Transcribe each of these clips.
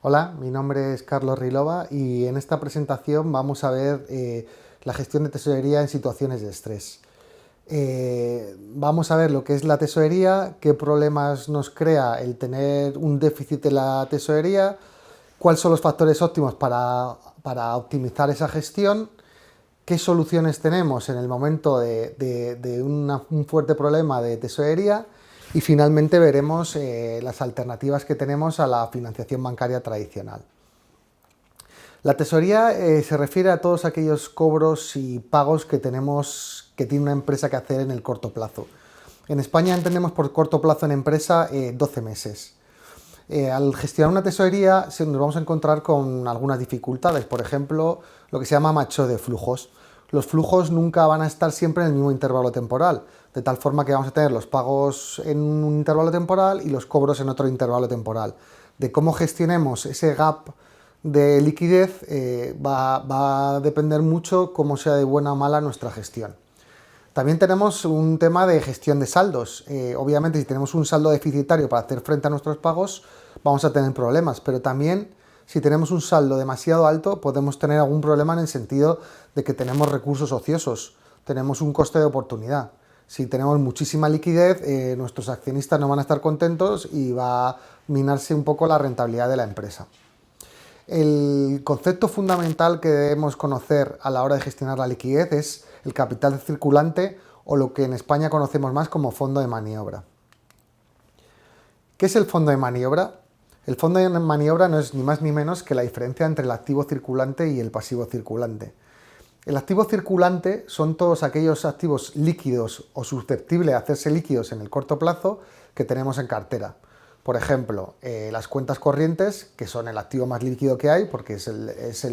Hola, mi nombre es Carlos Rilova y en esta presentación vamos a ver la gestión de tesorería en situaciones de estrés. Vamos a ver lo que es la tesorería, qué problemas nos crea el tener un déficit de la tesorería, cuáles son los factores óptimos para optimizar esa gestión, qué soluciones tenemos en el momento de un fuerte problema de tesorería y finalmente veremos las alternativas que tenemos a la financiación bancaria tradicional. La tesorería se refiere a todos aquellos cobros y pagos que tiene una empresa que hacer en el corto plazo. En España entendemos por corto plazo en empresa 12 meses. Al gestionar una tesorería nos vamos a encontrar con algunas dificultades, por ejemplo, lo que se llama macho de flujos. Los flujos nunca van a estar siempre en el mismo intervalo temporal, de tal forma que vamos a tener los pagos en un intervalo temporal y los cobros en otro intervalo temporal. De cómo gestionemos ese gap de liquidez va a depender mucho cómo sea de buena o mala nuestra gestión. También tenemos un tema de gestión de saldos. Obviamente, si tenemos un saldo deficitario para hacer frente a nuestros pagos, vamos a tener problemas, pero también si tenemos un saldo demasiado alto, podemos tener algún problema en el sentido de que tenemos recursos ociosos, tenemos un coste de oportunidad. Si tenemos muchísima liquidez, nuestros accionistas no van a estar contentos y va a minarse un poco la rentabilidad de la empresa. El concepto fundamental que debemos conocer a la hora de gestionar la liquidez es el capital circulante o lo que en España conocemos más como fondo de maniobra. ¿Qué es el fondo de maniobra? El fondo de maniobra no es ni más ni menos que la diferencia entre el activo circulante y el pasivo circulante. El activo circulante son todos aquellos activos líquidos o susceptibles de hacerse líquidos en el corto plazo que tenemos en cartera. Por ejemplo, las cuentas corrientes, que son el activo más líquido que hay, porque es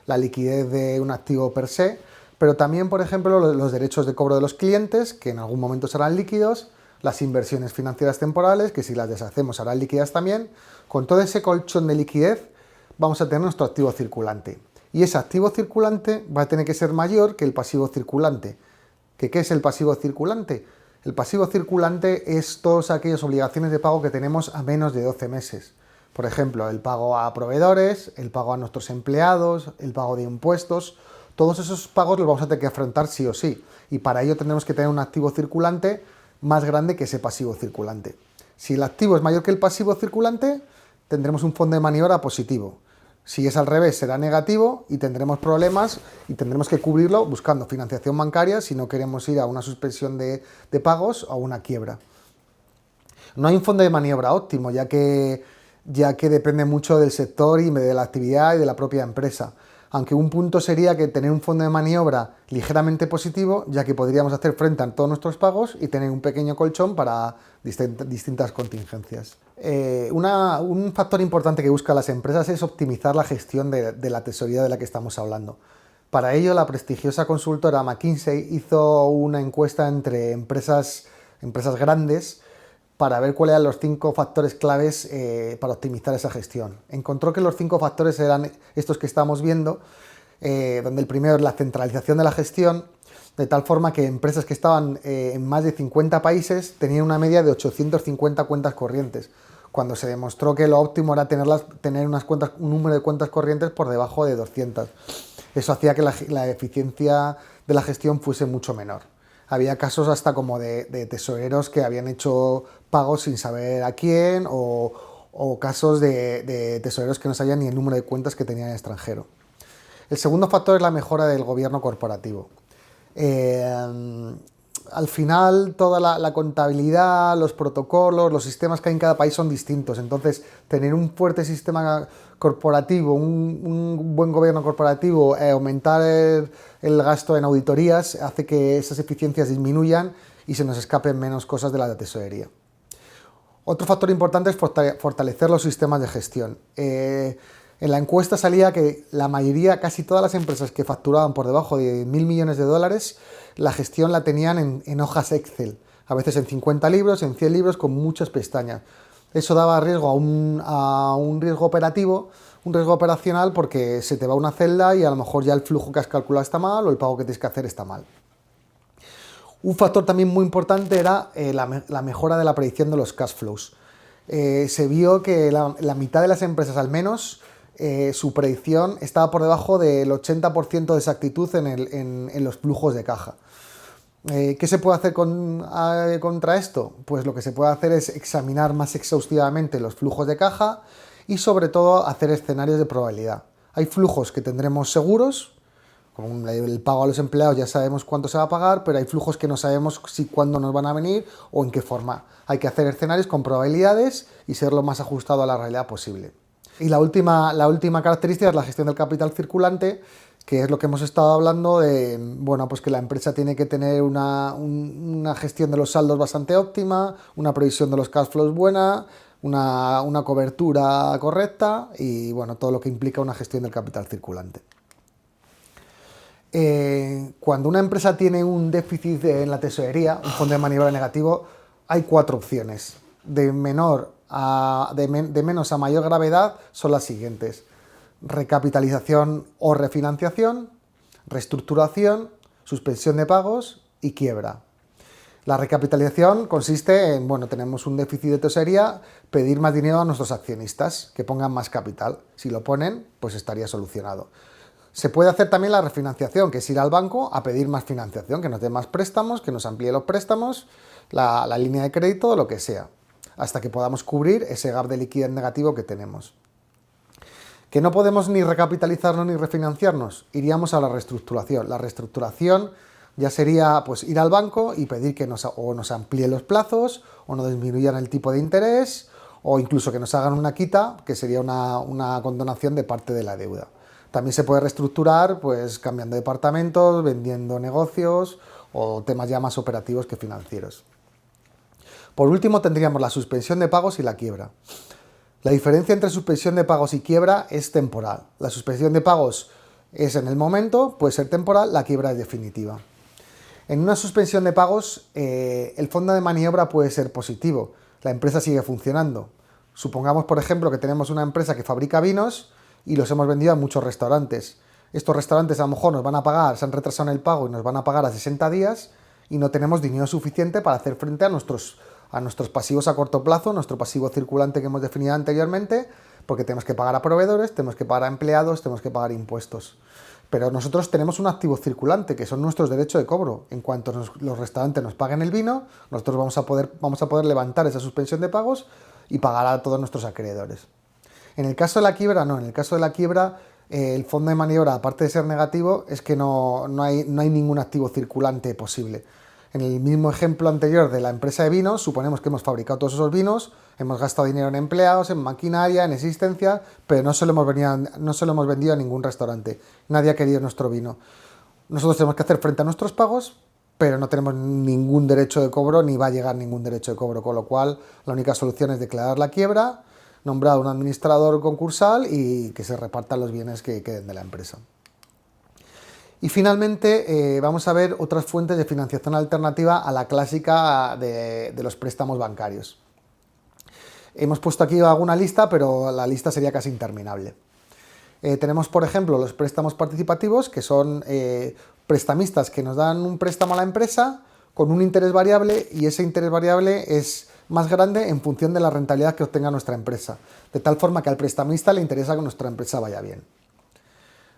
la liquidez de un activo per se, pero también, por ejemplo, los derechos de cobro de los clientes, que en algún momento serán líquidos, las inversiones financieras temporales, que si las deshacemos serán líquidas también. Con todo ese colchón de liquidez vamos a tener nuestro activo circulante. Y ese activo circulante va a tener que ser mayor que el pasivo circulante. ¿Qué es el pasivo circulante? El pasivo circulante es todas aquellas obligaciones de pago que tenemos a menos de 12 meses. Por ejemplo, el pago a proveedores, el pago a nuestros empleados, el pago de impuestos. Todos esos pagos los vamos a tener que afrontar sí o sí. Y para ello tendremos que tener un activo circulante más grande que ese pasivo circulante. Si el activo es mayor que el pasivo circulante, tendremos un fondo de maniobra positivo. Si es al revés, será negativo y tendremos problemas y tendremos que cubrirlo buscando financiación bancaria si no queremos ir a una suspensión de pagos o a una quiebra. No hay un fondo de maniobra óptimo, ya que depende mucho del sector y de la actividad y de la propia empresa. Aunque un punto sería que tener un fondo de maniobra ligeramente positivo, ya que podríamos hacer frente a todos nuestros pagos y tener un pequeño colchón para distintas contingencias. Un factor importante que buscan las empresas es optimizar la gestión de la tesorería de la que estamos hablando. Para ello, la prestigiosa consultora McKinsey hizo una encuesta entre empresas grandes para ver cuáles eran los 5 factores claves para optimizar esa gestión. Encontró que los 5 factores eran estos que estamos viendo, donde el primero es la centralización de la gestión, de tal forma que empresas que estaban en más de 50 países tenían una media de 850 cuentas corrientes, cuando se demostró que lo óptimo era tener un número de cuentas corrientes por debajo de 200. Eso hacía que la eficiencia de la gestión fuese mucho menor. Había casos hasta como de tesoreros que habían hecho pagos sin saber a quién o casos de tesoreros que no sabían ni el número de cuentas que tenían en el extranjero. El segundo factor es la mejora del gobierno corporativo. Al final toda la contabilidad, los protocolos, los sistemas que hay en cada país son distintos, entonces tener un fuerte sistema corporativo, un buen gobierno corporativo, aumentar el gasto en auditorías hace que esas eficiencias disminuyan y se nos escapen menos cosas de la tesorería. Otro factor importante es fortalecer los sistemas de gestión. En la encuesta salía que la mayoría, casi todas las empresas que facturaban por debajo de 1.000 millones de dólares, la gestión la tenían en hojas Excel, a veces en 50 libros, en 100 libros, con muchas pestañas. Eso daba riesgo a un riesgo operativo, un riesgo operacional, porque se te va una celda y a lo mejor ya el flujo que has calculado está mal o el pago que tienes que hacer está mal. Un factor también muy importante era la mejora de la predicción de los cash flows. se vio que la mitad de las empresas al menos, su predicción estaba por debajo del 80% de exactitud en los flujos de caja. ¿Qué se puede hacer contra esto? Pues lo que se puede hacer es examinar más exhaustivamente los flujos de caja y sobre todo hacer escenarios de probabilidad. Hay flujos que tendremos seguros, como el pago a los empleados ya sabemos cuánto se va a pagar, pero hay flujos que no sabemos si cuándo nos van a venir o en qué forma. Hay que hacer escenarios con probabilidades y ser lo más ajustado a la realidad posible. Y la última característica es la gestión del capital circulante, que es lo que hemos estado hablando de, bueno, pues que la empresa tiene que tener una gestión de los saldos bastante óptima, una previsión de los cash flows buena, una cobertura correcta y, bueno, todo lo que implica una gestión del capital circulante. Cuando una empresa tiene un déficit en la tesorería, un fondo de maniobra negativo, hay 4 opciones. De menos a mayor gravedad son las siguientes: recapitalización o refinanciación, reestructuración, suspensión de pagos y quiebra. La recapitalización consiste en, bueno, tenemos un déficit de tesorería, pedir más dinero a nuestros accionistas, que pongan más capital. Si lo ponen, pues estaría solucionado. Se puede hacer también la refinanciación, que es ir al banco a pedir más financiación, que nos dé más préstamos, que nos amplíe los préstamos, la línea de crédito, lo que sea, hasta que podamos cubrir ese gap de liquidez negativo que tenemos. ¿Que no podemos ni recapitalizarnos ni refinanciarnos? Iríamos a la reestructuración. La reestructuración ya sería, pues, ir al banco y pedir que nos amplíen los plazos, o nos disminuyan el tipo de interés, o incluso que nos hagan una quita, que sería una condonación de parte de la deuda. También se puede reestructurar, pues, cambiando departamentos, vendiendo negocios o temas ya más operativos que financieros. Por último, tendríamos la suspensión de pagos y la quiebra. La diferencia entre suspensión de pagos y quiebra es temporal. La suspensión de pagos es en el momento, puede ser temporal, la quiebra es definitiva. En una suspensión de pagos, el fondo de maniobra puede ser positivo, la empresa sigue funcionando. Supongamos, por ejemplo, que tenemos una empresa que fabrica vinos y los hemos vendido a muchos restaurantes. Estos restaurantes a lo mejor nos van a pagar, se han retrasado en el pago y nos van a pagar a 60 días y no tenemos dinero suficiente para hacer frente a nuestros pasivos a corto plazo, nuestro pasivo circulante que hemos definido anteriormente, porque tenemos que pagar a proveedores, tenemos que pagar a empleados, tenemos que pagar impuestos. Pero nosotros tenemos un activo circulante, que son nuestros derechos de cobro. En cuanto los restaurantes nos paguen el vino, nosotros vamos a poder levantar esa suspensión de pagos y pagar a todos nuestros acreedores. En el caso de la quiebra, no. En el caso de la quiebra, el fondo de maniobra, aparte de ser negativo, es que no hay ningún activo circulante posible. En el mismo ejemplo anterior de la empresa de vinos, suponemos que hemos fabricado todos esos vinos, hemos gastado dinero en empleados, en maquinaria, en existencia, pero no se lo hemos vendido a ningún restaurante. Nadie ha querido nuestro vino. Nosotros tenemos que hacer frente a nuestros pagos, pero no tenemos ningún derecho de cobro, ni va a llegar ningún derecho de cobro, con lo cual la única solución es declarar la quiebra, nombrar un administrador concursal y que se repartan los bienes que queden de la empresa. Y finalmente vamos a ver otras fuentes de financiación alternativa a la clásica de los préstamos bancarios. Hemos puesto aquí alguna lista, pero la lista sería casi interminable. Tenemos, por ejemplo, los préstamos participativos, que son prestamistas que nos dan un préstamo a la empresa con un interés variable, y ese interés variable es más grande en función de la rentabilidad que obtenga nuestra empresa, de tal forma que al prestamista le interesa que nuestra empresa vaya bien.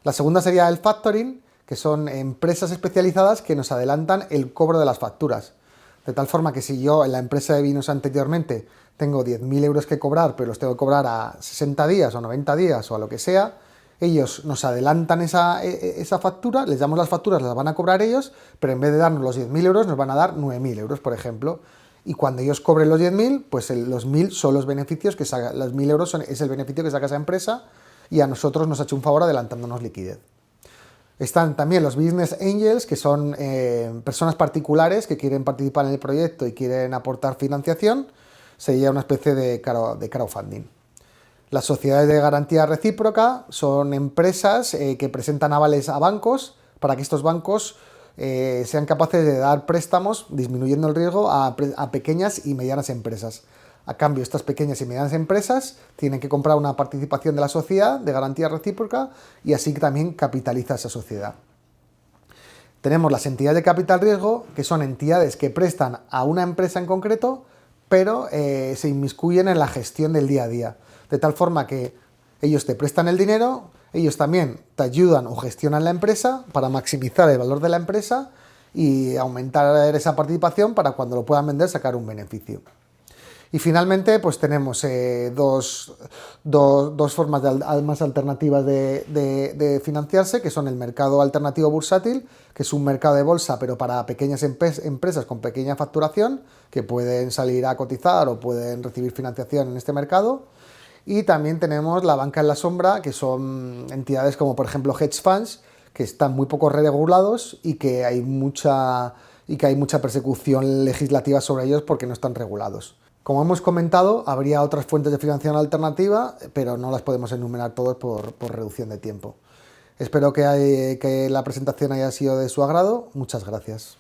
La segunda sería el factoring, que son empresas especializadas que nos adelantan el cobro de las facturas, de tal forma que si yo en la empresa de vinos anteriormente tengo 10.000 euros que cobrar, pero los tengo que cobrar a 60 días o 90 días o a lo que sea, ellos nos adelantan esa factura, les damos las facturas, las van a cobrar ellos, pero en vez de darnos los 10.000 euros nos van a dar 9.000 euros, por ejemplo. Y cuando ellos cobren los 10.000, pues los 1.000 son los beneficios que saca, los 1.000 euros es el beneficio que saca esa empresa, y a nosotros nos ha hecho un favor adelantándonos liquidez. Están también los business angels, que son personas particulares que quieren participar en el proyecto y quieren aportar financiación. Sería una especie de crowdfunding. Las sociedades de garantía recíproca son empresas que presentan avales a bancos para que estos bancos sean capaces de dar préstamos, disminuyendo el riesgo a pequeñas y medianas empresas. A cambio, estas pequeñas y medianas empresas tienen que comprar una participación de la sociedad de garantía recíproca y así también capitaliza esa sociedad. Tenemos las entidades de capital riesgo, que son entidades que prestan a una empresa en concreto pero se inmiscuyen en la gestión del día a día, de tal forma que ellos te prestan el dinero, ellos también te ayudan o gestionan la empresa para maximizar el valor de la empresa y aumentar esa participación para cuando lo puedan vender sacar un beneficio. Y finalmente, pues tenemos dos formas más alternativas de financiarse, que son el mercado alternativo bursátil, que es un mercado de bolsa, pero para pequeñas empresas con pequeña facturación, que pueden salir a cotizar o pueden recibir financiación en este mercado. Y también tenemos la banca en la sombra, que son entidades como, por ejemplo, hedge funds, que están muy poco regulados y que hay mucha persecución legislativa sobre ellos porque no están regulados. Como hemos comentado, habría otras fuentes de financiación alternativa, pero no las podemos enumerar todas por reducción de tiempo. Espero que la presentación haya sido de su agrado. Muchas gracias.